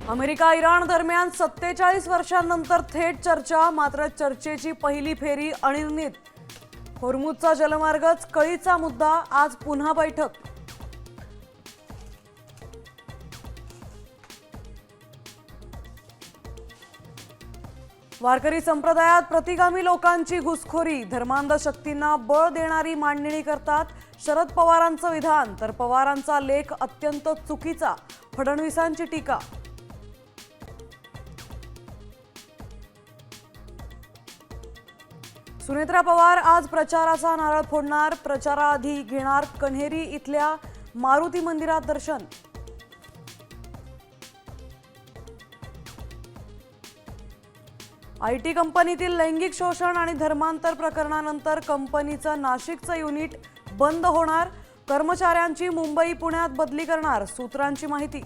America Iran दरम्यान 47 वर्षांनंतर थेट चर्चा, मात्र चर्चेची पहिली फेरी अनिर्णित। होर्मुझचा जलमार्गच कळीचा मुद्दा, आज पुन्हा बैठक। वारकरी संप्रदायात प्रतिगामी लोकांची घुसखोरी, धर्मांध शक्तींना बळ देणारी मांडणी करतात। शरद पवारांचं विधान, तर पवारांचा लेख अत्यंत चुकीचा, फडणवीसांची टीका। सुनेत्रा पवार आज प्रचाराचा नारळ फोडणार, प्रचाराआधी घेणार कन्हेरी इथल्या मारुती मंदिरात दर्शन। आयटी कंपनीतील लैंगिक शोषण आणि धर्मांतर प्रकरणानंतर कंपनीचं नाशिकचं युनिट बंद होणार, कर्मचाऱ्यांची मुंबई पुण्यात बदली करणार, सूत्रांची माहिती।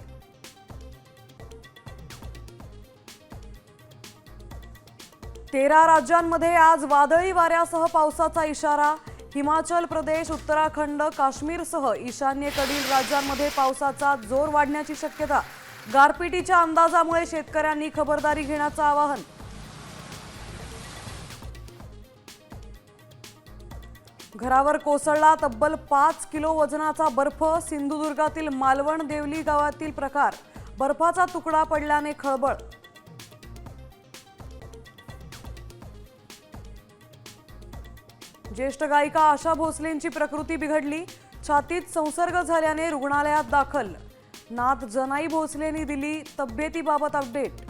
तेरा राज्यांमध्ये आज वादळी वाऱ्यासह पावसाचा इशारा, हिमाचल प्रदेश, उत्तराखंड, काश्मीरसह ईशान्येकडील राज्यांमध्ये पावसाचा जोर वाढण्याची शक्यता। गारपिटीच्या अंदाजामुळे शेतकऱ्यांनी खबरदारी घेण्याचं आवाहन। घरावर कोसळला तब्बल 5 किलो वजनाचा बर्फ, सिंधुदुर्गातील मालवण देवली गावातील प्रकार, बर्फाचा तुकडा पडल्याने खळबळ। ज्येष्ठ गायिका आशा भोसलेंची प्रकृती बिघडली, छातीत संसर्ग झाल्याने रुग्णालयात दाखल। नात जनाई भोसलेंनी दिली तब्येतीबाबत अपडेट।